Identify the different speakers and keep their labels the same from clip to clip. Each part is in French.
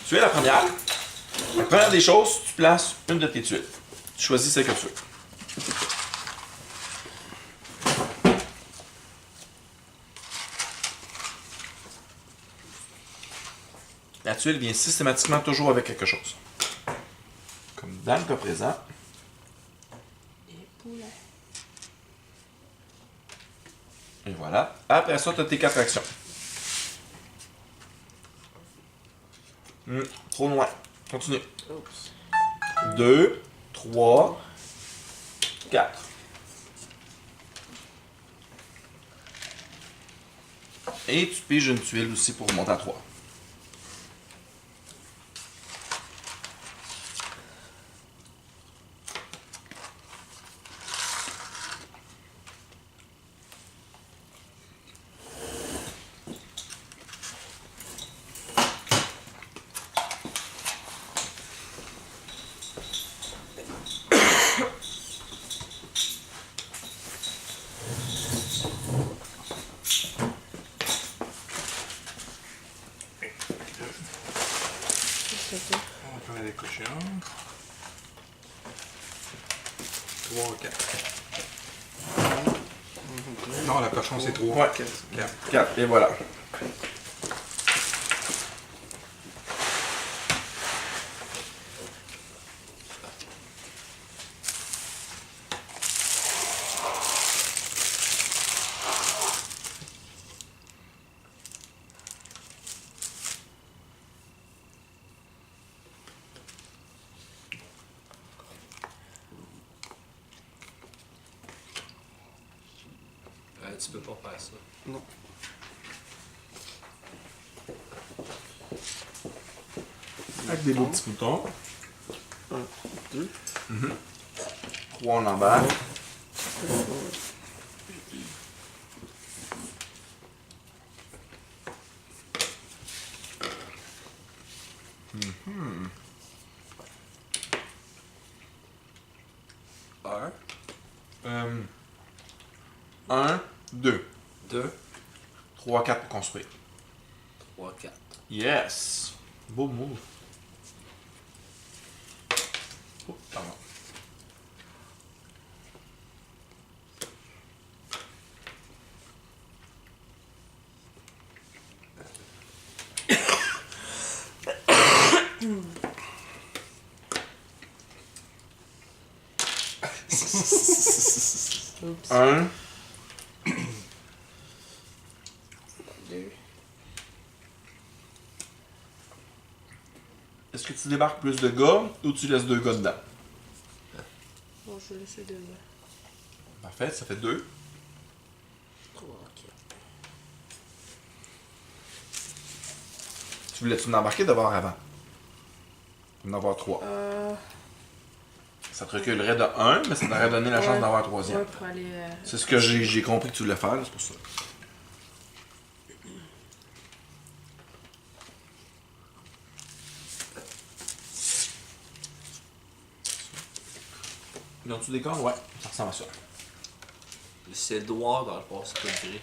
Speaker 1: Tu es la première. La première des choses, tu places une de tes tuiles. Tu choisis celle que tu veux. La tuile vient systématiquement toujours avec quelque chose. Comme dans le cas présent. Et voilà. Après ça, tu as tes 4 actions. Trop loin. Continue. 2, 3, 4. Et tu piges une tuile aussi pour monter à 3.
Speaker 2: On va faire les cochons. 3, 4. Non, la cochon, c'est 3.
Speaker 1: Ouais. 4. Et voilà.
Speaker 3: Tu peux pas faire ça.
Speaker 4: Non.
Speaker 1: Avec des beaux petits boutons.
Speaker 4: 1, 2.
Speaker 1: 3, on embarque.
Speaker 3: Un,
Speaker 1: 1, 2,
Speaker 3: 2,
Speaker 1: 3, 4 pour construire.
Speaker 3: 3, 4.
Speaker 1: Yes! Beau move. Oh, pardon.
Speaker 4: Oups.
Speaker 1: 1,
Speaker 4: 2.
Speaker 1: est-ce que tu débarques plus de gars ou tu laisses 2 gars dedans?
Speaker 4: Bon, je vais laisser 2.
Speaker 1: Parfait, ça fait 2.
Speaker 4: 3, 4.
Speaker 1: Tu voulais-tu m'embarquer d'abord avant? En avoir 3. Ça te reculerait de 1, mais ça t'aurait donné la chance d'avoir un troisième.
Speaker 4: Ouais, pour aller.
Speaker 1: C'est ce que j'ai compris que tu voulais faire, là, c'est pour ça. Ils ont-tu des cornes? Ouais, ça ressemble à ça.
Speaker 3: C'est noir dans le fond, c'est pas gris.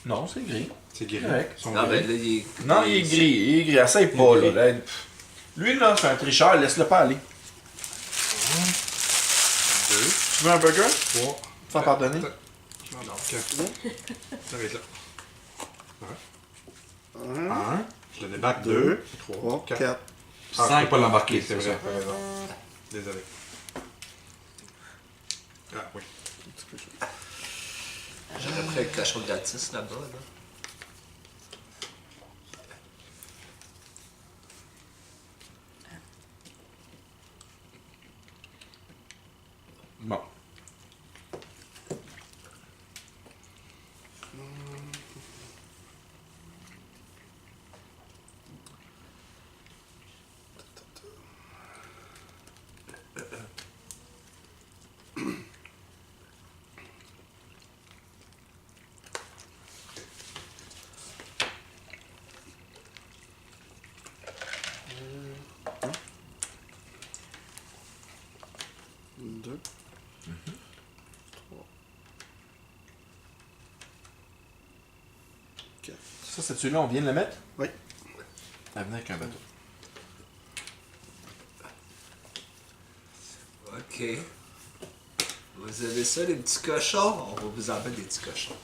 Speaker 1: Non, c'est gris.
Speaker 2: C'est gris.
Speaker 1: Correct.
Speaker 2: Ils sont
Speaker 3: Non,
Speaker 2: gris.
Speaker 3: ben là, il est.
Speaker 1: Non, il est gris, il est gris. Essaye pas, là. Là, pff. Lui, là, c'est un tricheur, laisse-le pas aller.
Speaker 2: 2,
Speaker 1: Tu veux un burger?
Speaker 2: 3.
Speaker 1: Faire pardonner?
Speaker 2: Je m'en donne. Ça va être là.
Speaker 4: 1,
Speaker 2: 1. Je le débarque.
Speaker 4: 2,
Speaker 2: 2,
Speaker 4: 3,
Speaker 2: 3, 4.
Speaker 4: 4.
Speaker 2: Ah, je peux pas l'embarquer,
Speaker 1: c'est
Speaker 2: c'est vrai.
Speaker 1: ça.
Speaker 2: T'as raison. Désolé. Ah oui.
Speaker 3: J'aurais pris un cochon gratis là-bas, là.
Speaker 1: Bon.
Speaker 4: Deux. 3. 4.
Speaker 1: Ça, cette tuile-là, on vient de la mettre?
Speaker 4: Oui.
Speaker 1: Elle venait avec un bateau.
Speaker 3: Ok. Vous avez ça, les petits cochons? On va vous en mettre des petits cochons.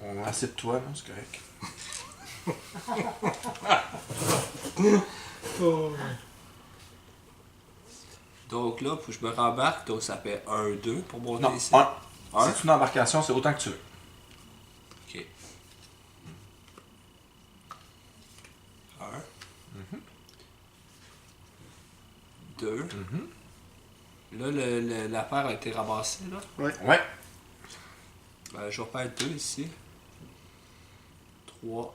Speaker 1: On a assez de toi, non? C'est correct.
Speaker 3: Donc là, faut que je me rembarque, donc ça fait 1, 2 pour monter
Speaker 1: Non,
Speaker 3: ici.
Speaker 1: 1.
Speaker 3: Un?
Speaker 1: C'est une embarcation, c'est autant que tu veux.
Speaker 3: Ok. 1. 2. Là, l'affaire a été ramassée, là.
Speaker 1: Ouais.
Speaker 3: Ben, je vais faire 2 ici. 3.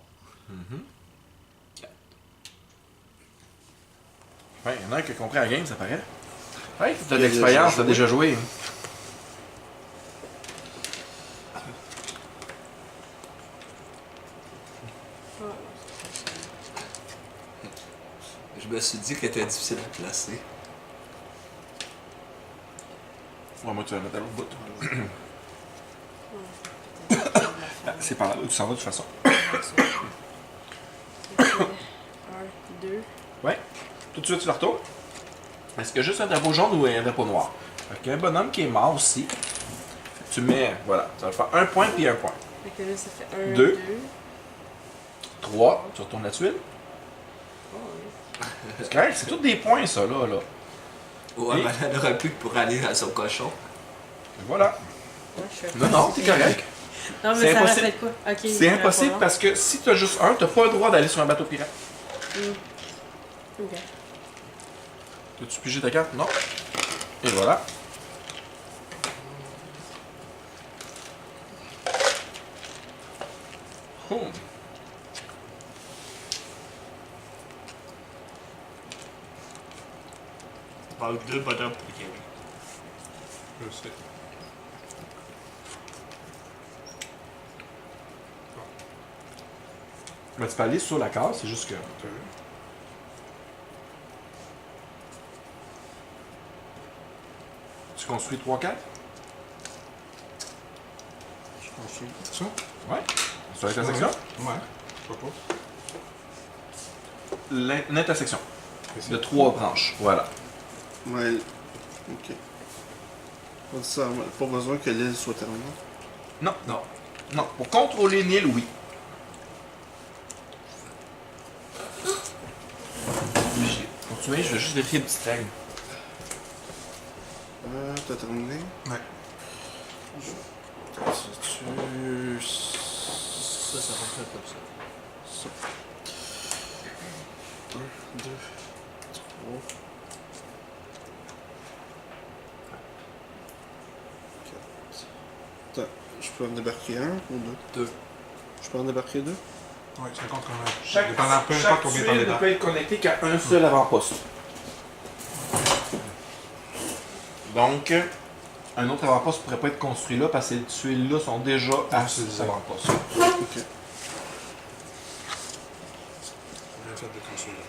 Speaker 3: 4.
Speaker 1: Ouais, il y en a un qui a compris la game, ça paraît. Ouais, t'as de l'expérience, t'as déjà joué.
Speaker 3: Je me suis dit qu'elle était difficile à placer.
Speaker 1: Ouais, moi, tu vas le mettre à l'autre bout. C'est par là où tu s'en vas de toute façon.
Speaker 4: 1, 2.
Speaker 1: Ouais. Tout de suite, tu le retournes. Est-ce qu'il y a juste un drapeau jaune ou un drapeau noir? Fait qu'il y a un bonhomme qui est mort aussi. Fait que tu mets, voilà, ça va faire un point puis un point.
Speaker 4: Fait que là, ça fait 1,
Speaker 1: Deux.
Speaker 4: 2.
Speaker 1: 3, tu retournes la tuile. C'est correct, c'est tous des points, ça, là.
Speaker 3: Ouais,
Speaker 1: Et-
Speaker 3: mais elle n'aurait plus que pour aller à son cochon.
Speaker 1: Et voilà.
Speaker 4: Ouais, je fais
Speaker 1: Non, non, t'es correct.
Speaker 4: Non,
Speaker 1: C'est
Speaker 4: mais ça
Speaker 1: impossible.
Speaker 4: reflète quoi? Ok.
Speaker 1: C'est impossible parce que si t'as juste un, t'as pas le droit d'aller sur un bateau pirate.
Speaker 4: Ok.
Speaker 1: T'as-tu pigé ta carte? Non. Et voilà. Oh.
Speaker 3: Il manque 2 bonhommes pour y aller.
Speaker 2: Je sais.
Speaker 1: Ben, tu peux aller sur la case, c'est juste que. Tu construis 3-4?
Speaker 2: Je construis ça.
Speaker 1: Ouais. Sur l'intersection?
Speaker 2: Ouais. Pourquoi pas?
Speaker 1: L'intersection.
Speaker 2: Ici.
Speaker 1: De 3 branches. Voilà.
Speaker 5: Ouais. Ok. Pas nécessairement- pas besoin que l'île soit terminée.
Speaker 1: Non, non. Non, pour contrôler une île, oui. Continuez, je vais juste vérifier une petite règle.
Speaker 5: T'as terminé?
Speaker 2: Ouais.
Speaker 5: Tu...
Speaker 3: Ça fonctionne comme ça.
Speaker 5: Ça. 1, 2, 3. 4. Attends, je peux en débarquer un ou deux?
Speaker 3: 2.
Speaker 5: Je peux en débarquer deux?
Speaker 2: Ouais, ça compte comme un.
Speaker 1: Chaque,
Speaker 2: Dépendant, peu
Speaker 1: chaque
Speaker 2: importe combien t'en
Speaker 1: tuile ne
Speaker 2: débarques.
Speaker 1: peut être connectée qu'à un seul avant-poste. Donc, un autre avant-poste ne pourrait pas être construit là parce que ces tuiles-là sont déjà à
Speaker 2: c'est
Speaker 1: ces
Speaker 2: ça.
Speaker 1: avant-postes.
Speaker 5: Ok.
Speaker 2: Bien fait de construire là.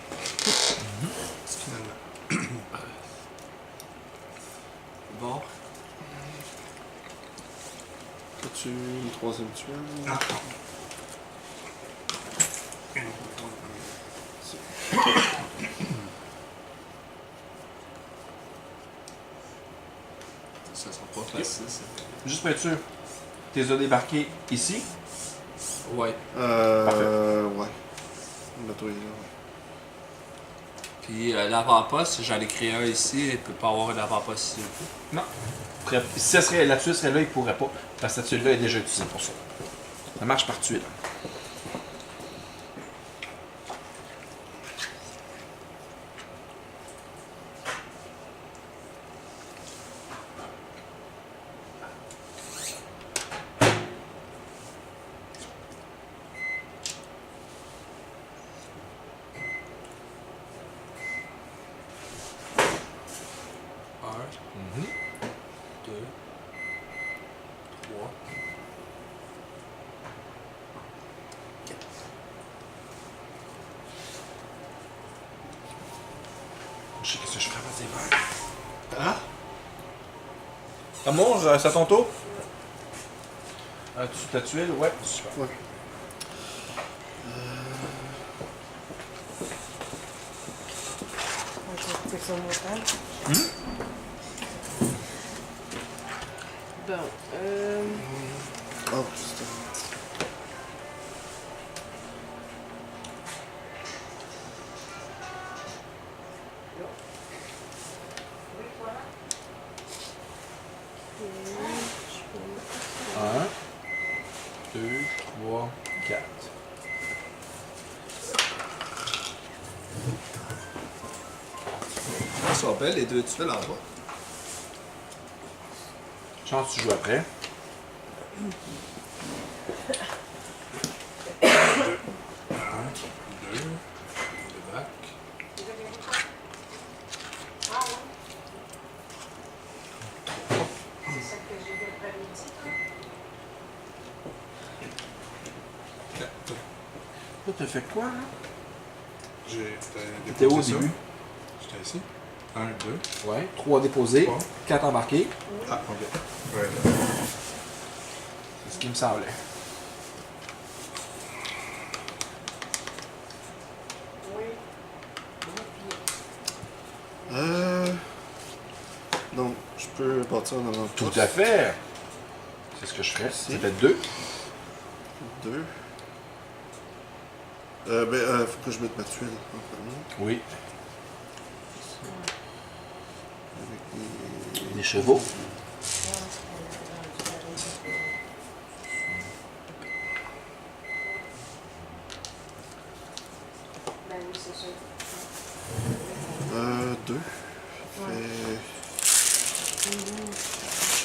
Speaker 2: Finalement.
Speaker 3: Bon.
Speaker 5: As-tu une troisième tuile?
Speaker 2: Ah.
Speaker 3: Ça sera pas facile, ça.
Speaker 1: Juste pour être sûr, tu les as débarqués ici.
Speaker 3: Ouais.
Speaker 5: Ouais. Le bateau est là, ouais.
Speaker 3: Puis l'avant-poste, j'en ai créé un ici, il peut pas avoir un avant-poste ici.
Speaker 1: Non. Si ça serait, la tuile serait là, il ne pourrait pas. Parce que cette tuile-là est déjà utilisée pour ça. Ça marche par tuile.
Speaker 3: Un, 2, 3, 4.
Speaker 1: Je sais qu'est-ce que je ferais avec ces verres.
Speaker 5: Ah?
Speaker 1: Amour, c'est à ton tour? Tu ta tuile? Ouais, super.
Speaker 5: Ouais.
Speaker 4: Ok, c'est sur mon table. Bon.
Speaker 5: Oh, putain.
Speaker 1: Un, deux, trois, quatre.
Speaker 3: Ils sont belles les deux tuiles en bas.
Speaker 1: Chance, tu joues après.
Speaker 2: Deux. Le bac. Quatre.
Speaker 1: Là, t'as fait quoi, là?
Speaker 2: J'ai
Speaker 1: T'étais où au
Speaker 2: déposé ça.
Speaker 1: début?
Speaker 2: J'étais ici. Un, deux.
Speaker 1: Ouais. 3 déposés,
Speaker 2: Trois.
Speaker 1: 4 embarqués.
Speaker 2: Ah, ok. Ouais, là.
Speaker 1: C'est ce qui me semblait.
Speaker 5: Donc, je peux partir en avant.
Speaker 1: Tout à fait. C'est ce que je ferais.
Speaker 5: Si.
Speaker 1: C'était 2.
Speaker 5: 2. Faut que je mette ma tuile en premier.
Speaker 1: Oui.
Speaker 5: Avec
Speaker 1: Des chevaux.
Speaker 5: Deux.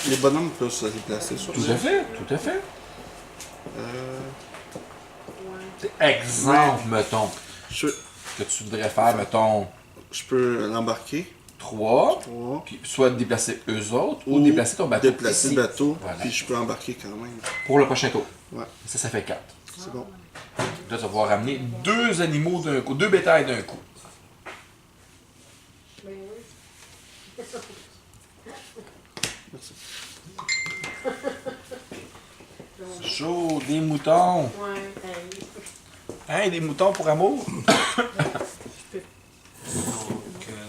Speaker 5: Les bonhommes peuvent se déplacer sur
Speaker 1: Tout à fait. Tout à fait.
Speaker 5: Euh,
Speaker 1: Exemple, mettons,
Speaker 5: je,
Speaker 1: que tu voudrais faire, mettons,
Speaker 5: je peux l'embarquer.
Speaker 1: 3.
Speaker 5: 3.
Speaker 1: Puis soit déplacer eux autres ou déplacer ton bateau.
Speaker 5: Déplacer
Speaker 1: ici.
Speaker 5: le bateau.
Speaker 1: Voilà.
Speaker 5: Puis je peux embarquer quand même.
Speaker 1: Pour le prochain tour.
Speaker 5: Ouais,
Speaker 1: Ça fait 4.
Speaker 5: c'est bon.
Speaker 1: Là, tu vas pouvoir ramener 2 animaux d'un coup, 2 bétails d'un coup.
Speaker 5: Merci.
Speaker 1: Chaud, des moutons.
Speaker 4: Ouais.
Speaker 1: Hein, des moutons pour amour?
Speaker 3: Donc,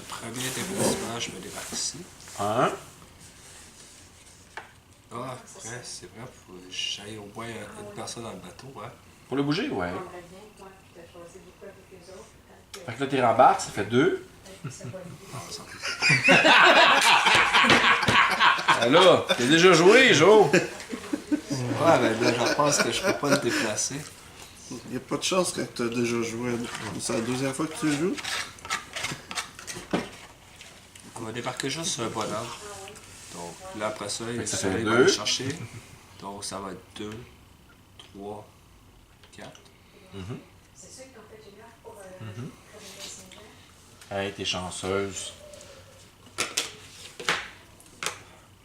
Speaker 3: premier déplacement, je me débarque ici.
Speaker 1: 1.
Speaker 3: Ah, après, c'est vrai, faut que j'aille au moins une personne dans le bateau, hein.
Speaker 1: Pour le bouger, ouais. Fait que là, tu rembarques, ça fait 2. Ah là, t'as déjà joué, Joe?
Speaker 3: Ouais, ben là, je pense que je peux pas le déplacer.
Speaker 5: Il n'y a pas de chance quand tu as déjà joué. C'est la deuxième fois que tu joues.
Speaker 3: On va débarquer juste sur un bonhomme. Donc là, après ça, il
Speaker 1: que ça
Speaker 3: va
Speaker 1: fait
Speaker 3: aller
Speaker 1: deux.
Speaker 3: me chercher. Donc ça va être 2, 3, 4.
Speaker 1: Hey, t'es chanceuse.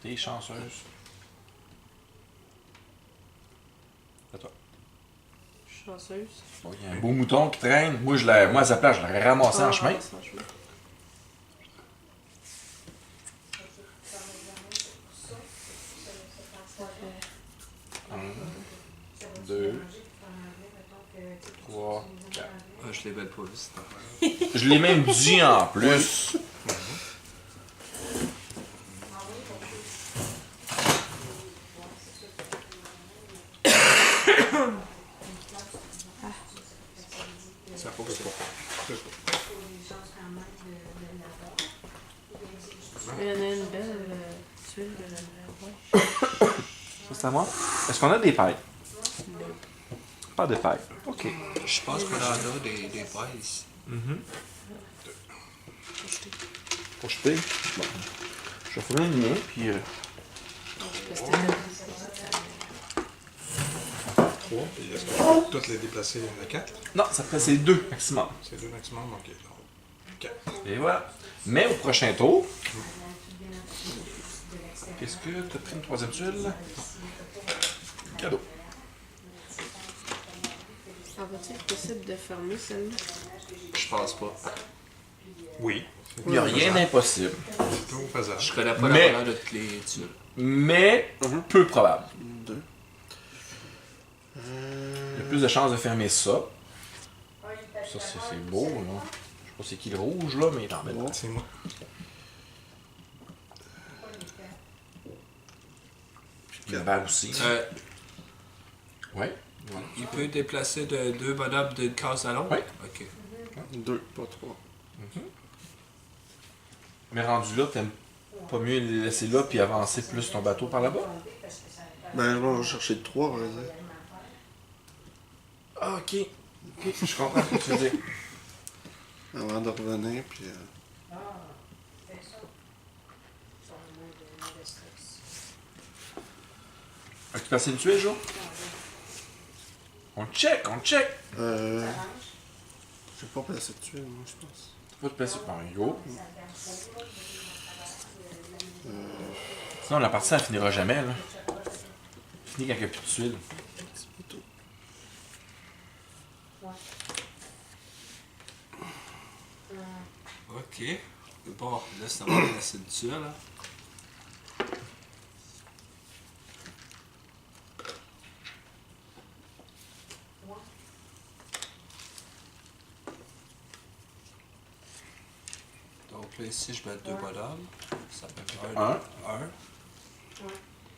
Speaker 1: T'es chanceuse. C'est à toi.
Speaker 4: Chanceuse.
Speaker 1: Bon, il y a un beau mouton qui traîne. Moi, à sa place, je l'aurais ramassé en chemin.
Speaker 4: Sans chemin.
Speaker 1: 2, 3, 4.
Speaker 3: Ah, je l'ai belle pas vu cette affaire.
Speaker 1: Je l'ai même dit en plus.
Speaker 2: Ça pousse pas.
Speaker 4: Il y en a une belle tuile de ouais.
Speaker 1: Ça, c'est à moi. Est-ce qu'on a des pailles? Pas de pailles. OK.
Speaker 3: Je pense qu'on en a des pailles ici.
Speaker 1: Pour jeter. Bon. Je vais faire le mien, puis...
Speaker 4: Parce que c'était
Speaker 2: 3. Puis est-ce que toutes les déplacer, il y en a 4?
Speaker 1: Non, ça fait c'est 2 maximum.
Speaker 2: C'est 2 maximum, ok. 4.
Speaker 1: Et voilà. Mais au prochain tour... Qu'est-ce que... T'as pris une troisième tuile? Cadeau.
Speaker 4: En va-t-il être possible de fermer celle-là?
Speaker 3: Je pense pas.
Speaker 2: Oui.
Speaker 1: Il n'y a rien d'impossible.
Speaker 2: C'est tout faisable.
Speaker 3: Je connais pas
Speaker 1: Mais-
Speaker 3: la valeur de toutes les tuiles.
Speaker 1: Mais peu probable.
Speaker 5: 2.
Speaker 1: Il y a plus de chances de fermer ça. Ça, c'est beau, là. Je sais pas c'est qui le rouge, là, mais t'en mets dedans.
Speaker 2: C'est moi.
Speaker 1: le verre aussi. Ouais.
Speaker 3: Il peut déplacer de 2 bonhommes d'une case à l'autre?
Speaker 1: Oui.
Speaker 3: Ok.
Speaker 5: 2, pas 3.
Speaker 1: Mais rendu là, t'aimes pas mieux les laisser là puis avancer plus ton bateau par là-bas?
Speaker 5: Ben, on va chercher le 3, on va dire.
Speaker 1: Ah, ok. Ok, je comprends ce que tu veux dire.
Speaker 5: Avant de revenir, puis...
Speaker 1: As-tu passé une tuile, Joe? On check, on check!
Speaker 5: J'ai pas placé de tuile, moi, je pense.
Speaker 1: T'as pas de place par go. Sinon, la partie, elle finira jamais, là. Fini quand il n'y a plus de tuiles.
Speaker 5: C'est plutôt...
Speaker 3: Ok. Bon, là, ça va laisser une tuile, là. Donc là, ici, je mets 2 bonhommes. Ça fait
Speaker 1: Un.
Speaker 3: Un.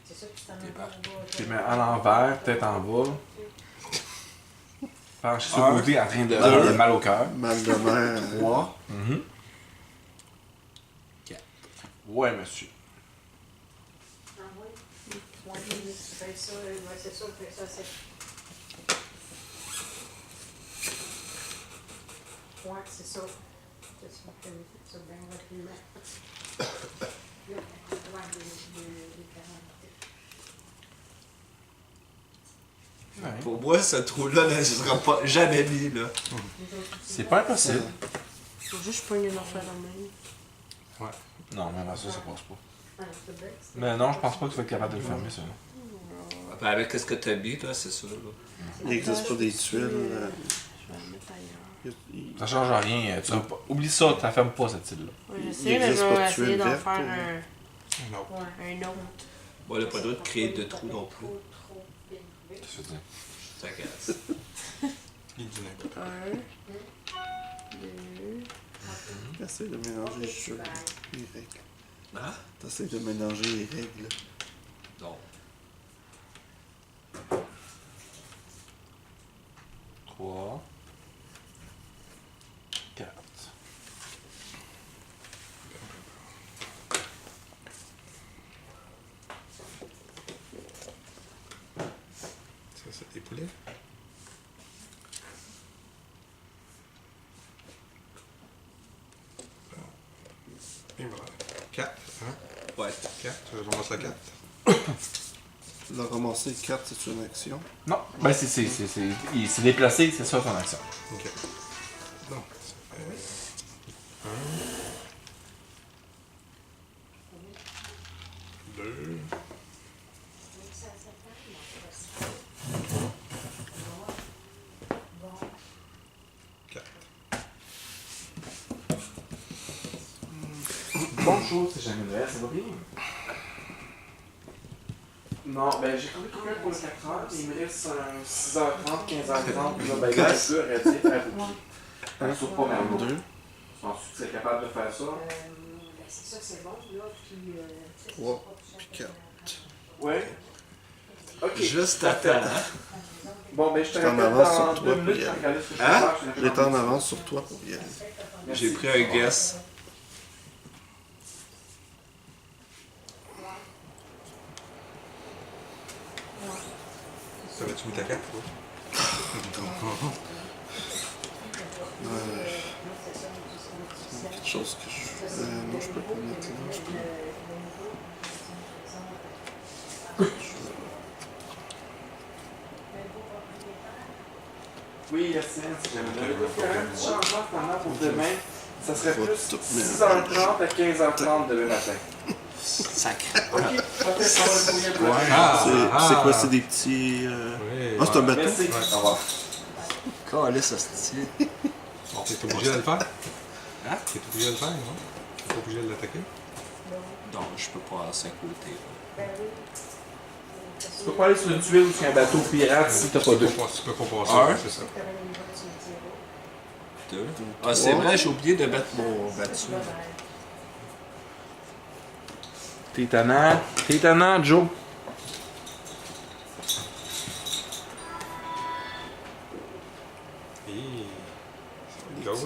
Speaker 4: C'est ça que tu t'en
Speaker 3: Débarque.
Speaker 1: Tu les mets à l'envers, peut-être en bas. Penche sur
Speaker 3: Un.
Speaker 1: le côté en train de mal au cœur.
Speaker 5: Mal de mer.
Speaker 3: 3.
Speaker 1: Mhm.
Speaker 3: 4.
Speaker 1: Ouais, monsieur.
Speaker 4: Ouais, c'est ça, ouais, c'est ça, fait ça, c'est. Ouais, c'est ça. C'est ça, c'est ça, bien rapidement. Là, ouais, les 40.
Speaker 1: Ouais.
Speaker 3: Pour moi, ce trou-là, là, je ne sera pas jamais mis, là.
Speaker 1: C'est pas impossible.
Speaker 4: Faut juste que je pogne une affaire en main.
Speaker 1: Non, mais là, ça passe pas.
Speaker 4: Ah, c'est bête.
Speaker 1: Mais non, je pense pas que tu vas être capable de le fermer, ça.
Speaker 3: Ben, avec ce que tu as mis, là, c'est sûr. Là.
Speaker 5: Il n'existe pas des tuiles.
Speaker 4: Je vais le mettre ailleurs.
Speaker 1: Ça change rien. Tu vas pas... Oublie ça, tu la fermes pas, cette île-là.
Speaker 4: Ouais, je
Speaker 5: Il
Speaker 4: sais, mais
Speaker 5: existe
Speaker 4: je
Speaker 5: pas de
Speaker 4: vais essayer
Speaker 5: tuile
Speaker 4: d'en
Speaker 5: verte,
Speaker 4: faire
Speaker 2: Non.
Speaker 4: un autre.
Speaker 3: Bon, là, pas d'autre de créer de trous non plus.
Speaker 1: Qu'est-ce que tu veux dire?
Speaker 3: Ça casse.
Speaker 2: Il dit n'importe
Speaker 4: Un, deux,
Speaker 5: T'essayes de mélanger les tuiles. Les règles.
Speaker 3: Hein?
Speaker 5: T'essayes de mélanger les règles.
Speaker 3: Non.
Speaker 1: 3, 4.
Speaker 2: Ça, c'est des poulets. Et voilà. 4. Hein?
Speaker 3: Ouais.
Speaker 2: 4. Je ramasse la 4.
Speaker 5: Le ramasser 4, c'est une action.
Speaker 1: Non, ben il s'est déplacé, c'est ça ton action.
Speaker 2: Ok. Donc, ça fait 1. 2. 4.
Speaker 1: Bonjour, c'est jamais Noël, ça va bien? Non, ben j'ai trouvé quelqu'un pour le 4h, il me reste 6h30, 15h30, puis là, ben là, je peux arrêter faire un sur pas mal.
Speaker 5: 2.
Speaker 1: Penses-tu que tu es capable de faire ça?
Speaker 4: c'est ça, c'est bon, là, puis...
Speaker 5: 3, puis 4.
Speaker 1: Ouais. Ok.
Speaker 3: Juste à temps.
Speaker 1: Bon, ben je te
Speaker 5: Je t'en
Speaker 1: rappelle
Speaker 5: avance
Speaker 1: dans
Speaker 5: sur
Speaker 1: 2
Speaker 5: toi,
Speaker 1: minutes,
Speaker 5: puis,
Speaker 1: regarder ce que je
Speaker 3: Hein?
Speaker 1: peux faire.
Speaker 5: J'étais en avance sur toi pour y aller.
Speaker 3: J'ai pris un guess.
Speaker 2: Ça va-tu mis ta 4 toi?
Speaker 5: Quelque chose que je... non, je peux pas mettre là. Je peux...
Speaker 1: Oui, Yacine, c'est jamais Noël. Il y aurait un petit changement finalement pour demain. Ça serait
Speaker 5: Faut
Speaker 1: plus
Speaker 5: tout
Speaker 1: 6h30 à 15h30 demain matin.
Speaker 3: Sacré.
Speaker 1: Ok, parfait, ça va le courrier pour la
Speaker 5: C'est quoi, c'est des petits...
Speaker 2: Oui.
Speaker 5: Ah, c'est un bateau?
Speaker 1: Merci. Au revoir.
Speaker 3: Calisse, hostie.
Speaker 2: Bon, t'es obligé de le faire?
Speaker 3: Hein?
Speaker 2: T'es obligé de le faire, non? T'es pas obligé de l'attaquer?
Speaker 3: Non, je peux pas passer à côté. là.
Speaker 1: Tu peux pas aller sur une tuile ou sur un bateau pirate si t'as pas deux.
Speaker 2: Tu peux pas passer,
Speaker 3: Un.
Speaker 2: c'est ça.
Speaker 3: 2. Ah, c'est vrai, j'ai oublié de mettre mon battu.
Speaker 1: T'es étonnant, Joe.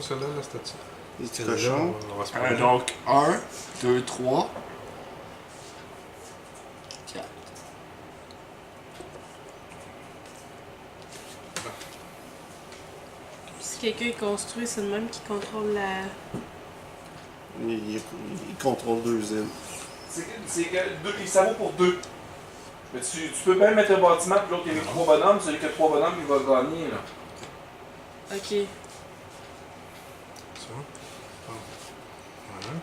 Speaker 2: pas celle-là, là, c'était ça.
Speaker 5: Les petits
Speaker 2: Celle-là,
Speaker 5: cochons.
Speaker 2: on va se promener.
Speaker 3: Donc, 1, 2, 3, 4.
Speaker 6: Si quelqu'un est construit, c'est le même qui contrôle la.
Speaker 5: Il contrôle 2 îles.
Speaker 1: C'est que ça vaut pour 2. Mais tu peux bien mettre un bâtiment puis l'autre il y a 3 bonhommes, celui qui a 3 bonhommes il va gagner là.
Speaker 6: Ok.
Speaker 2: Ça. Voilà.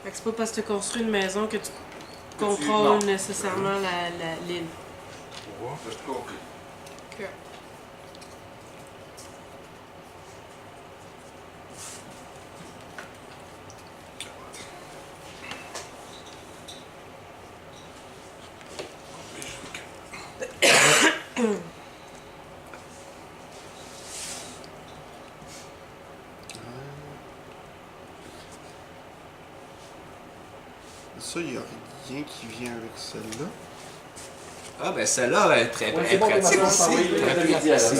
Speaker 6: Fait que c'est pas parce que tu construis une maison que tu
Speaker 1: non.
Speaker 6: contrôles nécessairement l'île.
Speaker 2: 3.
Speaker 1: J'ai tout compris.
Speaker 6: Ok.
Speaker 5: Ça, il n'y a rien qui vient avec celle-là.
Speaker 3: Ah, ben celle-là elle est très
Speaker 1: Ouais,
Speaker 3: elle
Speaker 1: c'est
Speaker 3: est
Speaker 1: bon,
Speaker 3: pratique
Speaker 1: maintenant,
Speaker 3: aussi.
Speaker 1: on va envoyer le courriel, là.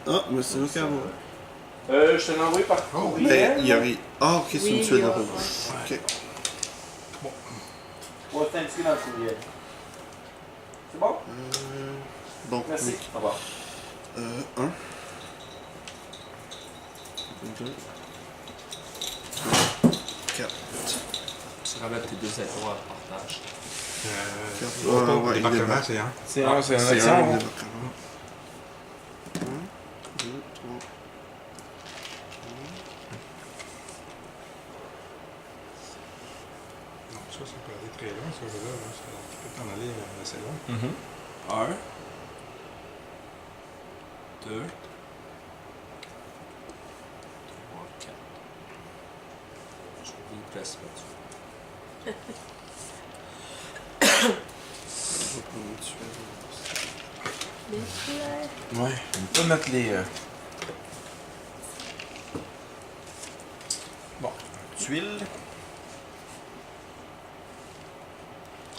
Speaker 5: Ah, mais c'est aucun mot.
Speaker 1: Je te l'ai envoyé par
Speaker 5: Mais
Speaker 1: courriel.
Speaker 5: il y a rien. Ah, ok, c'est
Speaker 6: Oui,
Speaker 5: une tuile
Speaker 6: il y a-
Speaker 5: rouge.
Speaker 6: ouais.
Speaker 5: Ok.
Speaker 1: On va t'indiquer dans le courriel. C'est bon?
Speaker 5: Bon,
Speaker 1: Merci. Au revoir.
Speaker 5: 1. 2. 4.
Speaker 3: Tu ramènes tes 2 zéros à partage.
Speaker 5: Ouais, il
Speaker 2: débarquement,
Speaker 5: débarque.
Speaker 2: c'est un.
Speaker 1: C'est
Speaker 5: C'est un
Speaker 1: action.
Speaker 5: débarquement. 1, 2, 3.
Speaker 2: Non, ça peut aller très loin, ça, là. Ça peut t'en aller assez loin.
Speaker 3: 1, 2, 3, 4. Je vais vous le placer là-dessus.
Speaker 5: Je vais prendre une tuile.
Speaker 1: Ouais, on peut mettre les. Bon, tuile.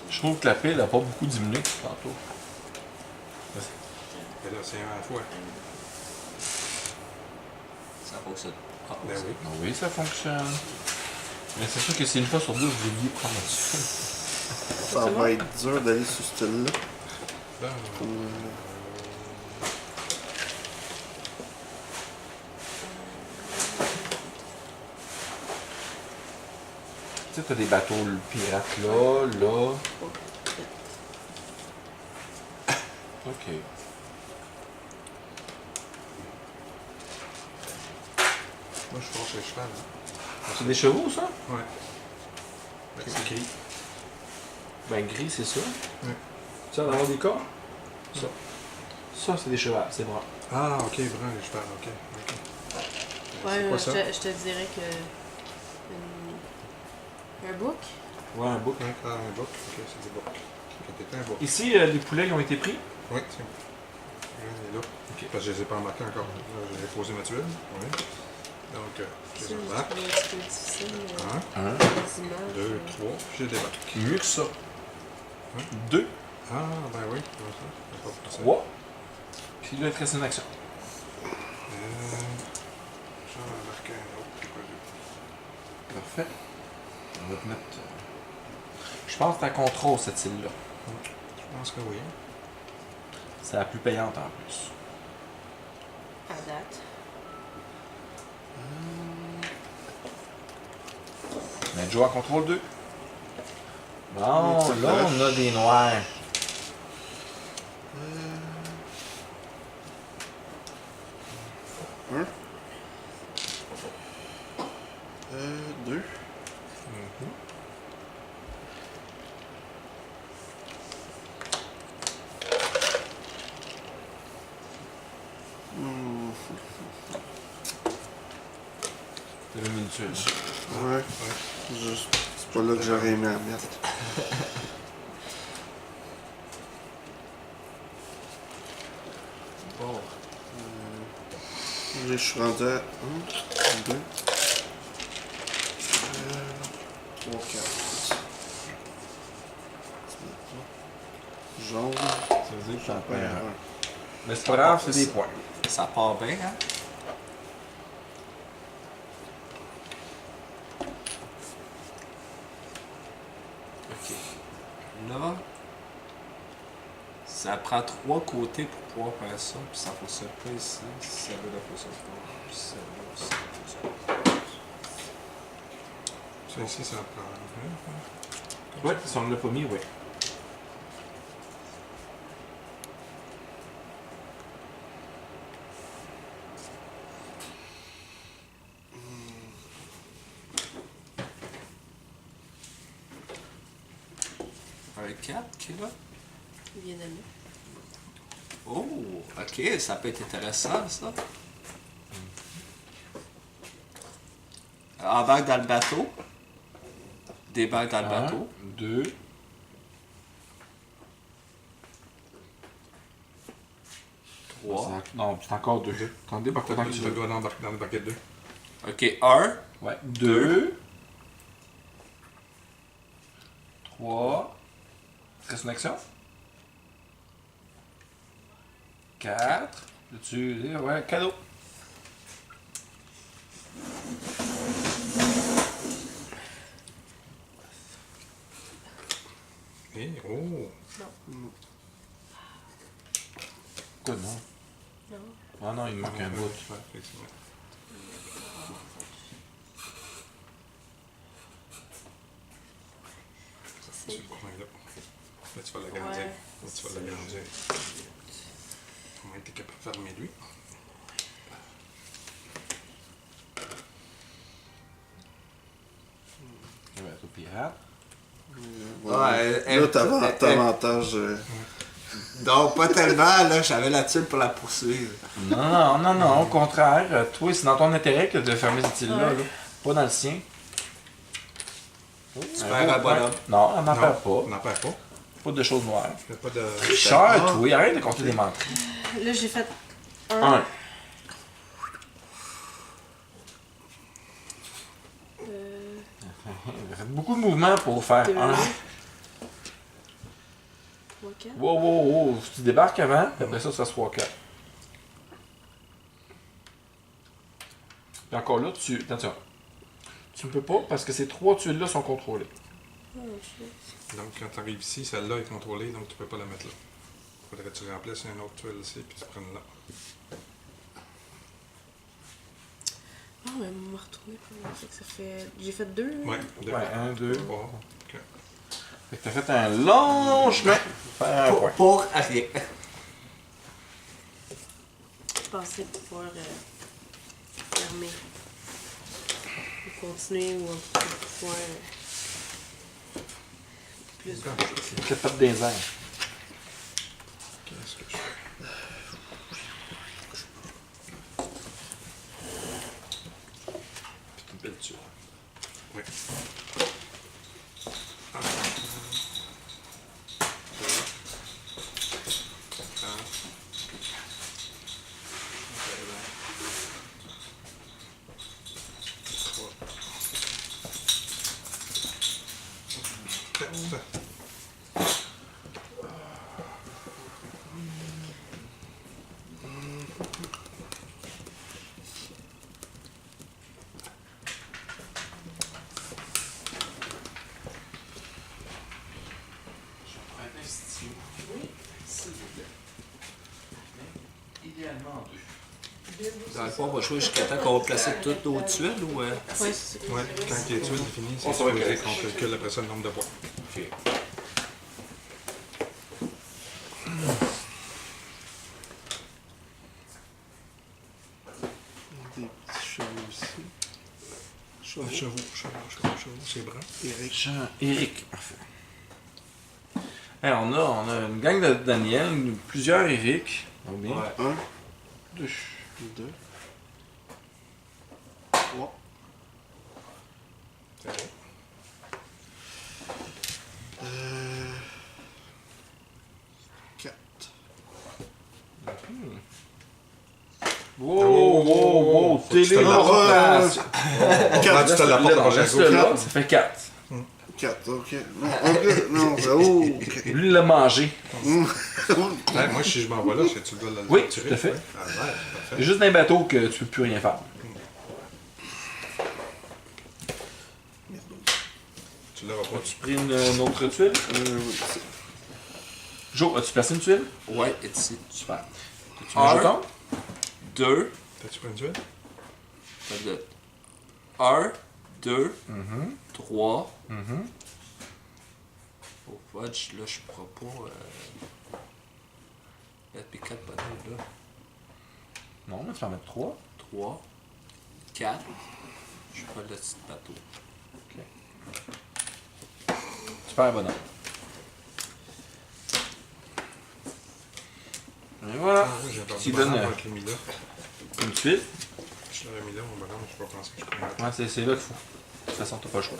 Speaker 1: Je trouve que la pile a pas beaucoup diminué tantôt.
Speaker 2: Et là, c'est un à la fois.
Speaker 3: Ça fonctionne. Ah,
Speaker 2: Ben oui.
Speaker 1: Ah oui, ça fonctionne. Mais c'est sûr que c'est une fois sur deux, je vais oublier de prendre la tuile.
Speaker 5: Ça va être dur d'aller sur ce style-là.
Speaker 2: Là,
Speaker 1: Tu sais, t'as des bateaux pirates là, là. Ok.
Speaker 2: moi, je pense que c'est cheval.
Speaker 1: C'est des chevaux, ça?
Speaker 2: Ouais. Ben, c'est gris.
Speaker 1: Ben, gris, c'est ça.
Speaker 2: Ouais.
Speaker 1: Ça, dans des corps? Ça. Ça, c'est des chevaux, c'est brun.
Speaker 2: Ah, ok, brun, les chevals, ok.
Speaker 6: Ouais,
Speaker 2: quoi ça?
Speaker 6: je te dirais que. Un book?
Speaker 1: Ouais, un bouc.
Speaker 2: Ah, un bouc. Ok, c'est des boucs. Ok, t'es un bouc.
Speaker 1: Ici, les poulets, ils ont été pris.
Speaker 2: Oui, tiens. Il est là.
Speaker 1: Ok.
Speaker 2: Parce que je les ai pas embarqués encore. Là, j'ai posé ma tuile. Oui. Donc, je
Speaker 6: C'est
Speaker 2: les
Speaker 6: un
Speaker 2: embarque.
Speaker 6: petit peu difficile. Mais...
Speaker 2: 1,
Speaker 1: Un.
Speaker 6: les images.
Speaker 2: 2, 3, puis je débarque.
Speaker 1: Mieux que ça.
Speaker 2: Ouais.
Speaker 1: 2,
Speaker 2: Ah, ben oui, comme ça. C'est pas possible.
Speaker 1: 3. Puis là, il te reste une action.
Speaker 2: J'en ai embarqué un autre. C'est quoi, deux?
Speaker 1: Parfait. On va te mettre. Je pense que t'as contrôle cette île-là.
Speaker 2: Je pense que oui.
Speaker 1: C'est la plus payante en plus.
Speaker 6: À date.
Speaker 1: Mais Joe en contrôle 2. Bon, là, on a des noirs.
Speaker 5: Un. 2.
Speaker 1: T'avais mis une tuile.
Speaker 5: Ouais. C'est pas là que j'aurais aimé la mettre.
Speaker 3: Bon.
Speaker 5: Là, je suis rendu à 1, 2, 3, 4. Jaune.
Speaker 1: Ça veut dire que t'en
Speaker 5: Ouais,
Speaker 1: perds un.
Speaker 5: ouais.
Speaker 1: Mais c'est pas grave, c'est des points.
Speaker 3: Ça part bien, hein? Là, ça prend 3 côtés pour pouvoir faire ça. Puis ça fonctionne pas ici. Celle-là ne fonctionne pas. Puis celle-là aussi ne fonctionne pas.
Speaker 2: Ça ici, ça prend.
Speaker 1: Ouais, si on ne l'a pas mis, ouais.
Speaker 3: Un 4 qui est là.
Speaker 6: Il vient d'aller.
Speaker 3: Oh, ok, ça peut être intéressant ça. Embarque dans le bateau. Débarque dans le bateau.
Speaker 1: 2.
Speaker 3: 3.
Speaker 1: Non, c'est encore 2. T'en débarques le temps que tu
Speaker 2: Tu
Speaker 1: veux.
Speaker 2: dois dans le paquet 2.
Speaker 3: Ok, 1.
Speaker 1: Ouais. 2. 3. Reste une action. 4. Tu ouais, cadeau.
Speaker 2: Et oh!
Speaker 1: Quoi, non?
Speaker 6: Non.
Speaker 1: Ah non, il me manque un bout.
Speaker 2: Ouais, effectivement.
Speaker 6: C'est...
Speaker 2: C'est le coin là. Là, tu vas l'agrandir.
Speaker 6: Ouais.
Speaker 2: Là, tu vas l'agrandir. Au moins, t'es capable de fermer lui.
Speaker 1: Le bateau pirate.
Speaker 3: Ouais,
Speaker 5: Là, t'as avantage.
Speaker 3: Non, pas tellement, là, j'avais la tuile pour la poursuivre.
Speaker 1: Non, au contraire. Toi, c'est dans ton intérêt que de fermer cette île-là,
Speaker 6: Ouais.
Speaker 1: là. Pas dans le sien.
Speaker 3: Tu perds un bonhomme.
Speaker 1: Non, on n'en perd
Speaker 2: On
Speaker 1: pas.
Speaker 2: n'en perd pas.
Speaker 1: Pas de choses noires.
Speaker 2: Il n'y a pas de.
Speaker 1: Tricheur, toi, arrête de compter des menteries.
Speaker 6: Là, j'ai fait 1.
Speaker 1: 1. Faites beaucoup de mouvements pour faire
Speaker 6: 2.
Speaker 1: 1.
Speaker 6: 3, 4.
Speaker 1: Wow. Tu débarques avant, puis après ça, ça se 3-4. Puis encore là, attention. Tu ne peux pas parce que ces 3 tuiles-là sont contrôlées.
Speaker 6: Oh, shit.
Speaker 2: Donc, quand tu arrives ici, celle-là est contrôlée, donc tu peux pas la mettre là. Faudrait que tu remplaces une autre tuile ici, puis tu prennes là.
Speaker 6: Ah, mais on m'a retrouvé pour moi. Fait que ça fait. J'ai fait 2.
Speaker 2: Ouais, deux.
Speaker 1: Ouais, 1, 2.
Speaker 2: 3. Ok.
Speaker 1: Fait que t'as fait un long chemin pour faire un point.
Speaker 3: Pour rien.
Speaker 6: Je pensais pouvoir fermer. Ou continuer ou pouvoir. Plus.
Speaker 1: C'est le top des airs.
Speaker 2: Qu'est-ce que je fais?
Speaker 1: C'est une belle tuile.
Speaker 2: Oui.
Speaker 1: Idéalement 2.
Speaker 3: Dans le fond, on va jouer jusqu'à temps qu'on va placer toutes nos tuiles ou.
Speaker 6: Ouais, c'est ça.
Speaker 2: Ouais, quand les tuiles sont finies, c'est
Speaker 1: On s'en va
Speaker 2: supposé
Speaker 1: correct.
Speaker 2: qu'on calcule après ça le nombre de points.
Speaker 1: Ok.
Speaker 5: Des petits chevaux aussi.
Speaker 2: Chevaux, c'est brun.
Speaker 5: Eric.
Speaker 1: Eric. Parfait. On a une gang de Daniel, plusieurs Eric. Donc bien.
Speaker 3: Ouais.
Speaker 5: 1,
Speaker 1: 2.
Speaker 5: 2, 3,
Speaker 2: C'est bon.
Speaker 5: 4.
Speaker 1: Wow,
Speaker 2: Faut que tu te
Speaker 1: téléportation.
Speaker 5: 4,
Speaker 2: tu te l'apportes en
Speaker 1: Reste
Speaker 2: jago.
Speaker 1: là, ça fait 4.
Speaker 5: 4, ok. Non, ok, non, c'est ok.
Speaker 1: Lui, il l'a mangé.
Speaker 2: Ouais, moi, si je m'envoie là, tu dois le
Speaker 1: Oui,
Speaker 2: tirer.
Speaker 1: tout à fait.
Speaker 2: Ouais. Ah, ouais, parfait.
Speaker 1: C'est juste dans les bateaux que tu peux plus rien faire.
Speaker 2: Tu Tu l'auras pas.
Speaker 1: As-tu pris une autre tuile?
Speaker 5: Oui,
Speaker 1: Joe, as-tu placé une tuile?
Speaker 3: Ouais, ici.
Speaker 1: Super. As-tu mis un jeton?
Speaker 3: 2.
Speaker 2: T'as-tu pris une tuile?
Speaker 3: 1, 2,
Speaker 1: Mhm.
Speaker 3: 3.
Speaker 1: Mhm.
Speaker 3: Au fudge, là, je pourrais pas. Mettre mes 4 bonhommes là.
Speaker 1: Non, mais tu peux en mettre 3.
Speaker 3: 3, 4. Je vais faire le petit bateau.
Speaker 1: Super bonhomme. Et voilà.
Speaker 2: Ah oui, j'ai perdu
Speaker 1: Tu
Speaker 2: le bonhomme
Speaker 1: donnes,
Speaker 2: avec les mis là.
Speaker 1: Une tuile.
Speaker 2: Je l'avais mis là, mon bonhomme, je peux pas penser que je peux mettre.
Speaker 1: Ouais, c'est là qu'il faut. De toute façon, t'as pas le choix.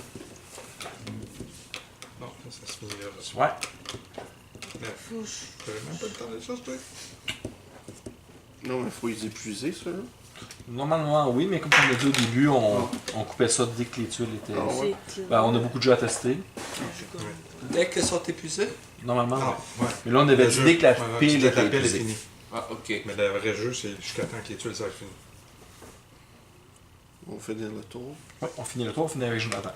Speaker 2: Non, ça se finit là.
Speaker 1: Ouais.
Speaker 2: Mais, j'avais même pas le temps de ça, toi.
Speaker 5: Non, mais il faut les épuiser, ça. Là.
Speaker 1: Normalement, oui, mais comme on l'a dit au début, on coupait ça dès que les tuiles étaient.
Speaker 5: Ah ouais.
Speaker 1: Ben, on a beaucoup de jeux à tester.
Speaker 3: Dès qu'elles sont épuisées?
Speaker 1: Normalement,
Speaker 2: Ah,
Speaker 1: ouais.
Speaker 2: ouais.
Speaker 1: Mais là, on avait
Speaker 2: Le
Speaker 1: dit
Speaker 2: jeu,
Speaker 1: dès que la
Speaker 2: ouais,
Speaker 1: pile
Speaker 2: dès que
Speaker 1: était
Speaker 2: la pile est
Speaker 1: épuisée.
Speaker 2: finie.
Speaker 3: Ah, ok.
Speaker 2: Mais le vrai jeu, c'est jusqu'à temps que les tuiles soient finies.
Speaker 5: On fait le tour.
Speaker 1: Ouais, on finit le tour, on finit avec Jonathan.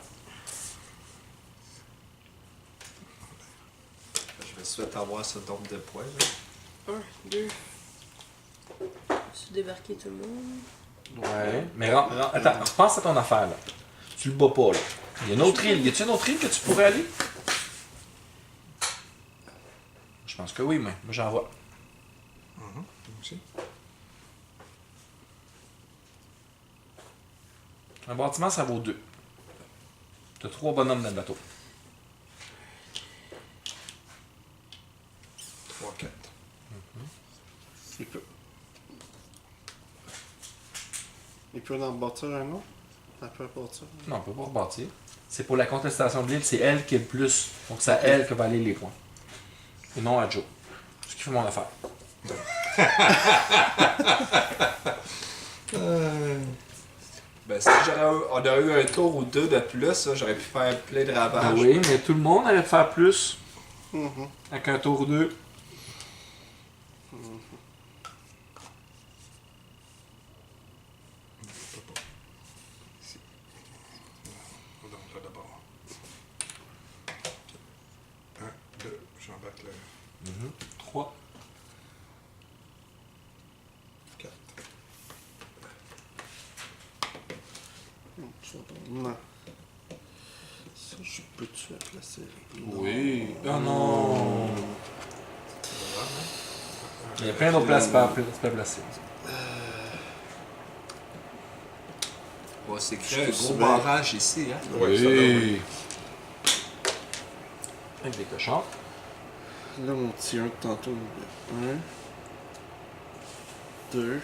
Speaker 3: Je vais souhaiter avoir ce nombre de points. Là.
Speaker 6: 1, 2. Tu débarquer tout le monde.
Speaker 1: Ouais. Mais attends, repense à ton affaire, là. Tu le bats pas, là. Il y a une autre île. Y a-tu une autre île que tu pourrais aller? Je pense que oui, mais moi j'en vois.
Speaker 2: Moi aussi.
Speaker 1: Un bâtiment, ça vaut 2. T'as 3 bonhommes dans le bateau.
Speaker 2: 3, 4.
Speaker 5: Il peut. Il peut en bâtir un autre? Elle peut en bâtir.
Speaker 1: Non, on peut pas rebâtir. C'est pour la contestation de l'île, c'est elle qui est le plus. Donc c'est à elle que va aller les points. Et non à Joe. Ce qui fait mon affaire.
Speaker 3: Ben, si on aurait eu un tour ou 2 de plus, là, j'aurais pu faire plein de ravages.
Speaker 1: Ah oui, mais tout le monde allait faire plus
Speaker 5: Mhm.
Speaker 1: avec un tour ou 2.
Speaker 2: Ici. Non, là d'abord. 1, 2, j'embarque le
Speaker 1: 3.
Speaker 2: 4.
Speaker 5: Non. Ça, je peux-tu la placer? Non.
Speaker 1: Oui. Oh non.
Speaker 2: Voilà,
Speaker 1: Il y a plein d'autres places à placer.
Speaker 3: On va s'écrire un
Speaker 5: Je
Speaker 3: gros
Speaker 5: sais
Speaker 3: barrage ici. Hein?
Speaker 2: hein? Ouais, ça, là, oui.
Speaker 1: Avec des cochons.
Speaker 5: Là, mon petit 1 de tantôt. 1. 2.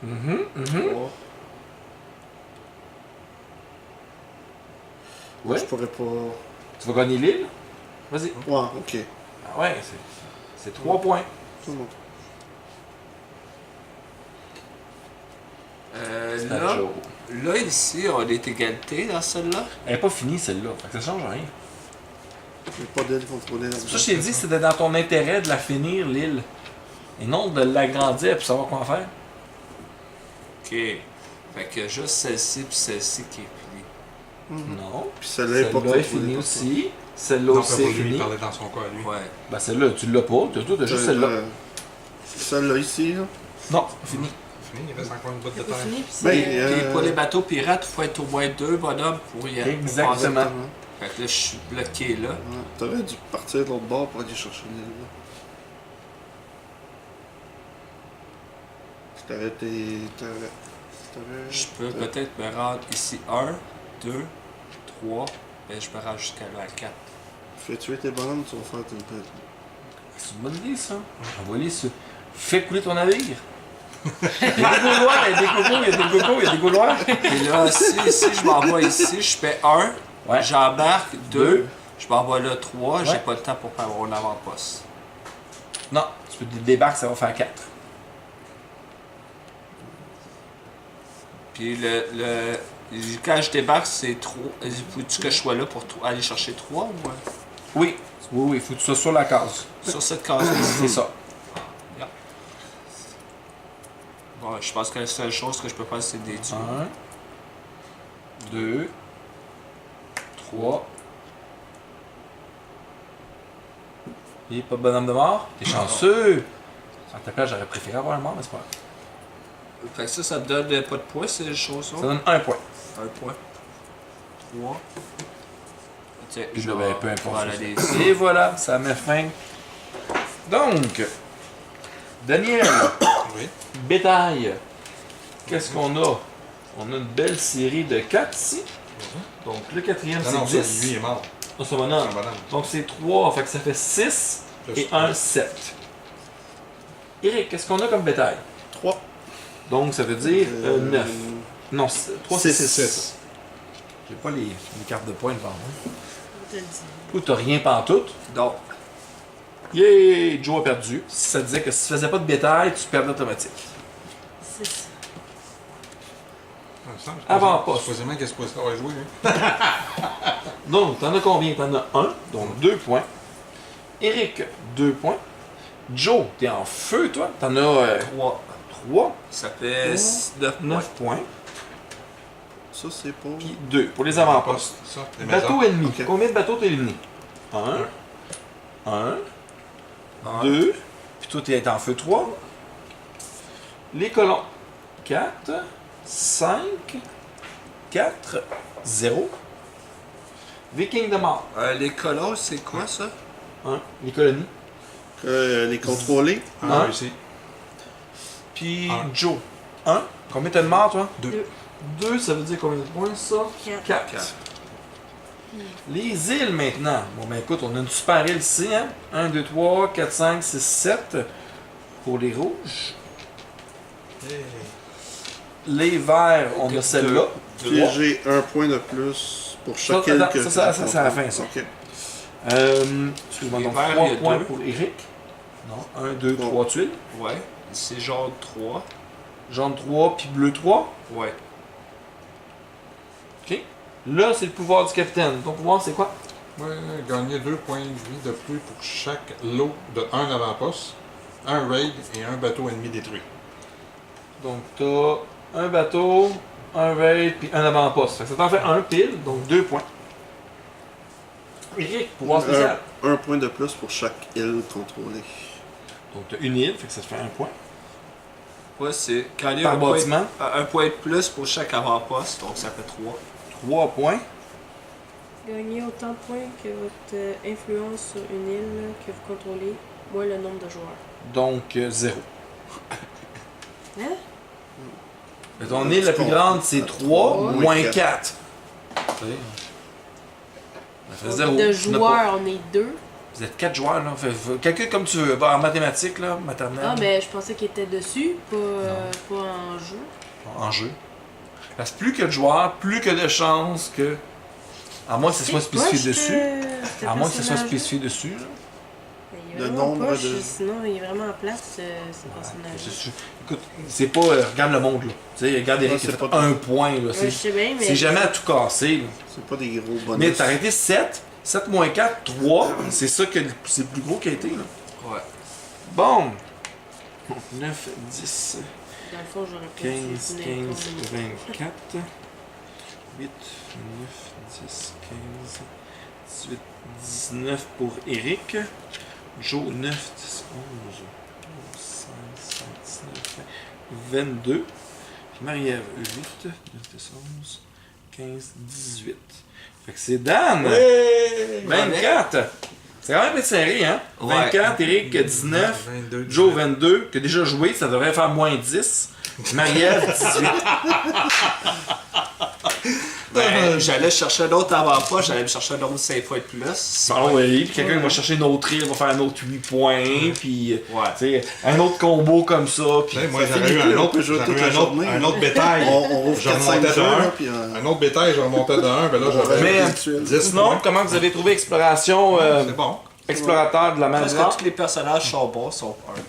Speaker 1: Mhm.
Speaker 5: 3.
Speaker 1: Ouais.
Speaker 5: Je pourrais pas.
Speaker 1: Tu vas gagner l'île? Vas-y.
Speaker 5: Ouais, ok.
Speaker 1: Ah ouais, c'est 3 points.
Speaker 5: Tout le monde.
Speaker 1: C'est à
Speaker 3: Là,
Speaker 1: Joe.
Speaker 3: là, ici, on est égalité dans celle-là.
Speaker 1: Elle n'est pas finie celle-là, fait que ça change rien.
Speaker 5: Il n'y a pas d'aile contrôlée.
Speaker 1: C'est pour ça que je t'ai dit que c'était dans ton intérêt de la finir, l'île. Et non de l'agrandir pour savoir quoi en faire.
Speaker 3: Ok. Fait que juste celle-ci puis celle-ci qui est finie.
Speaker 1: Non.
Speaker 5: Puis celle-là est pas
Speaker 1: Celle-là est
Speaker 5: contrôlée.
Speaker 1: finie
Speaker 5: par
Speaker 1: aussi. Celle-là
Speaker 2: Non,
Speaker 1: aussi
Speaker 2: pas
Speaker 1: est
Speaker 2: lui, il
Speaker 1: finie.
Speaker 2: parlait dans son cas à lui.
Speaker 3: Ouais.
Speaker 1: Ben celle-là, tu l'as pas. T'as juste celle-là.
Speaker 5: Celle-là ici, là.
Speaker 1: Non, fini.
Speaker 2: Fini, il reste encore une botte de
Speaker 6: C'est pas
Speaker 2: terre.
Speaker 6: fini, puis
Speaker 5: Ben,
Speaker 6: c'est.
Speaker 3: Puis pour les bateaux pirates, il faut être au moins 2 bonhommes pour y aller.
Speaker 1: Exactement.
Speaker 3: Fait que là, je suis bloqué là.
Speaker 5: Ouais. T'aurais dû partir de l'autre bord pour aller chercher l'île, là. Si t'aurais été.
Speaker 3: Je peux peut-être me rendre ici 1, 2, 3, ben je me rends jusqu'à là à 4.
Speaker 5: Fais tuer tes bonhommes, tu vas faire tes têtes.
Speaker 1: C'est une bonne idée, ça. Envoie-les sur. Fais couler ton navire. Il y a des gauloirs, il y a des cocos, il y a des cocos, il y a des gauloirs.
Speaker 3: Et là, si je m'envoie ici, je fais 1,
Speaker 1: Ouais.
Speaker 3: j'embarque 2,
Speaker 1: Deux.
Speaker 3: je m'envoie là 3, j'ai
Speaker 1: Ouais.
Speaker 3: pas le temps pour faire mon avant-poste.
Speaker 1: Non, tu peux débarquer, ça va faire 4.
Speaker 3: Puis quand je débarque, c'est 3. Faut-tu que je sois là pour aller chercher 3 ou
Speaker 1: Oui, oui, il faut que tu sois sur la case.
Speaker 3: sur cette case-là?
Speaker 1: C'est ça.
Speaker 3: Bon, je pense que la seule chose que je peux faire, c'est des tuer.
Speaker 1: 1, 2, 3. Et pas de bonhomme de mort. T'es chanceux. À ta place, j'aurais préféré avoir un mort, mais c'est pas grave.
Speaker 3: Fait que ça te donne pas de points, ces choses-là?
Speaker 1: Ça donne un point.
Speaker 3: Un point. 3. Tiens,
Speaker 1: Puis
Speaker 3: je
Speaker 1: là,
Speaker 3: vais
Speaker 1: ben, peu importe.
Speaker 3: aller ici.
Speaker 1: Et voilà, ça met fin. Donc, Daniel,
Speaker 2: Oui.
Speaker 1: bétail. Qu'est-ce qu'on a? On a une belle série de 4 ici. Donc, le quatrième,
Speaker 2: Non, non,
Speaker 1: c'est
Speaker 2: ça,
Speaker 1: 10.
Speaker 2: lui est mort.
Speaker 1: Oh, c'est un
Speaker 2: C'est
Speaker 1: bonhomme.
Speaker 2: un bonhomme.
Speaker 1: Donc, c'est 3, fait que ça fait 6
Speaker 2: Plus
Speaker 1: et 1, 7. Eric, qu'est-ce qu'on a comme bétail?
Speaker 5: 3.
Speaker 1: Donc, ça veut dire 9. Non, 3, c'est
Speaker 5: Six.
Speaker 1: 6. J'ai pas les cartes de points devant moi.
Speaker 6: Je te le dis.
Speaker 1: Ou t'as rien pantoute.
Speaker 3: Donc,
Speaker 1: Yeah! Joe a perdu. Ça disait que si tu faisais pas de bétail, tu perdais automatique.
Speaker 6: 6.
Speaker 1: Avant-poste.
Speaker 2: Supposément qu'elle se pose avoir joué. Hein?
Speaker 1: Donc, t'en as combien? T'en as 1, donc 2 points. Eric, 2 points. Joe, t'es en feu, toi. T'en as
Speaker 3: 3.
Speaker 1: 3,
Speaker 3: Ça fait 9
Speaker 1: 9 points.
Speaker 5: Ça, c'est pour.
Speaker 1: Puis 2 pour les avant-postes.
Speaker 2: Ça, les maisons.
Speaker 1: Bateau ennemi.
Speaker 5: Ok.
Speaker 1: Combien de bateaux t'as éliminés? 1, 2, puis toi t'es en feu 3. Les colons, 4, 5, 4, 0. Viking de mort,
Speaker 3: Les colons, c'est quoi ça?
Speaker 1: 1. Les colonies.
Speaker 5: Les contrôler.
Speaker 1: Un.
Speaker 2: Ici.
Speaker 1: Puis
Speaker 2: Un.
Speaker 1: Joe, 1. Combien t'as de morts, toi?
Speaker 2: 2.
Speaker 1: 2, ça veut dire combien de points, ça?
Speaker 6: 4.
Speaker 1: 4.
Speaker 3: Quatre.
Speaker 1: Les îles maintenant. Bon, ben écoute, on a une super île ici, hein? 1, 2, 3, 4, 5, 6, 7. Pour les rouges. Les verts, on a celle-là.
Speaker 5: Puis j'ai un point de plus pour chaque
Speaker 1: Ça,
Speaker 5: île
Speaker 1: attends,
Speaker 5: que
Speaker 1: ça, c'est à la fin, ça.
Speaker 5: Ok.
Speaker 1: Excuse-moi,
Speaker 3: Les
Speaker 1: donc
Speaker 3: verts,
Speaker 1: 3
Speaker 3: il y a
Speaker 1: points
Speaker 3: deux.
Speaker 1: pour Eric. Non, 1, 2,
Speaker 5: Bon.
Speaker 1: 3 tuiles.
Speaker 3: Ouais. C'est genre 3.
Speaker 1: Jaune 3, puis bleu 3.
Speaker 3: Ouais.
Speaker 1: OK. Là, c'est le pouvoir du capitaine. Ton pouvoir, c'est quoi?
Speaker 2: Ouais, gagner 2 points de vie de plus pour chaque lot de 1 avant-poste, un raid et un bateau ennemi détruit.
Speaker 1: Donc, t'as un bateau, un raid, puis un avant-poste. Fait que ça t'en fait un pile, donc 2 points. Eric, pouvoir spécial.
Speaker 5: Un point de plus pour chaque île contrôlée.
Speaker 1: Donc, t'as une île, fait que ça te fait un point.
Speaker 3: Ouais, c'est quand il y a
Speaker 1: Par
Speaker 3: un point,
Speaker 1: bâtiment,
Speaker 3: un point de plus pour chaque avant-poste, donc ça fait 3.
Speaker 1: 3 points.
Speaker 6: Gagnez autant de points que votre influence sur une île que vous contrôlez, moins le nombre de joueurs.
Speaker 1: Donc, 0.
Speaker 6: Hein?
Speaker 1: Ton île la plus grande, c'est 3,
Speaker 6: Ouais.
Speaker 1: moins
Speaker 5: Quatre.
Speaker 1: 4. Ça fait 0.
Speaker 6: De joueurs, on est 2.
Speaker 1: Vous êtes 4 joueurs, là. Calcule comme tu veux. Va en mathématiques, là, maternelle.
Speaker 6: Ah, mais je pensais qu'il était dessus, pas en jeu.
Speaker 1: En jeu. Parce que plus que de joueurs, plus que de chances que. À moins que ce soit spécifié dessus. À moins que ce soit spécifié dessus, là.
Speaker 6: Il est
Speaker 5: Le
Speaker 6: vraiment
Speaker 5: nombre
Speaker 6: poche,
Speaker 5: de-
Speaker 6: sinon il est vraiment en place, ce personnage.
Speaker 1: Écoute, c'est pas. Regarde le monde, là. Tu sais, regarde Eric,
Speaker 5: c'est
Speaker 1: il a fait
Speaker 5: pas-
Speaker 1: un point, là.
Speaker 6: Ouais, je sais bien, mais.
Speaker 1: C'est jamais à tout casser, là.
Speaker 5: C'est pas des gros bonus.
Speaker 1: Mais t'as arrêté 7. 7 moins 4, 3. C'est ça que c'est le plus gros qui a été, là.
Speaker 3: Ouais.
Speaker 1: Bon. 9, 10.
Speaker 6: Dans le fond, j'aurais pu
Speaker 1: 15,
Speaker 6: essayer
Speaker 1: 15,
Speaker 6: de finir.
Speaker 1: 24, 8, 9, 10, 15, 18, 19 pour Eric. Joe, 9, 10, 11, 12, 15, 16, 19, 22. Puis Marie-Ève, 8, 9, 10, 11, 15, 18. Fait que c'est Dan! 24! C'est quand même été serré, hein?
Speaker 3: Ouais.
Speaker 1: 24, Eric, 19.
Speaker 2: 22.
Speaker 1: Joe 22, qui a déjà joué, ça devrait faire moins 10. Marie-Ève 18.
Speaker 3: Ben, j'allais chercher un autre avant-poste, j'allais me chercher un autre 5 points de plus.
Speaker 1: Bon, oui, puis quelqu'un va chercher une autre île, va faire un autre 8 points, puis
Speaker 3: Ouais.
Speaker 1: tu sais, un autre combo comme ça, puis
Speaker 2: Tu sais, moi,
Speaker 5: Ça
Speaker 2: j'aurais
Speaker 5: finit
Speaker 2: eu
Speaker 5: plus,
Speaker 2: un
Speaker 5: on
Speaker 2: autre,
Speaker 5: peut jouer
Speaker 2: j'aurais
Speaker 5: toute
Speaker 2: eu
Speaker 5: la
Speaker 2: un autre,
Speaker 5: journée.
Speaker 2: un autre bétail.
Speaker 5: On rouvre
Speaker 2: Je
Speaker 5: 4-5
Speaker 2: remontais de
Speaker 5: jeux,
Speaker 2: un.
Speaker 5: là, puis...
Speaker 2: Un autre bétail, je remontais de 1, ben là, j'aurais
Speaker 1: Mais,
Speaker 5: habituel.
Speaker 2: 10
Speaker 1: sinon,
Speaker 2: points.
Speaker 1: comment vous avez trouvé Exploration
Speaker 2: C'est bon.
Speaker 1: Explorateur de la mer du
Speaker 3: Parce que
Speaker 1: Nord?
Speaker 3: tous les personnages sont bons, sont 1.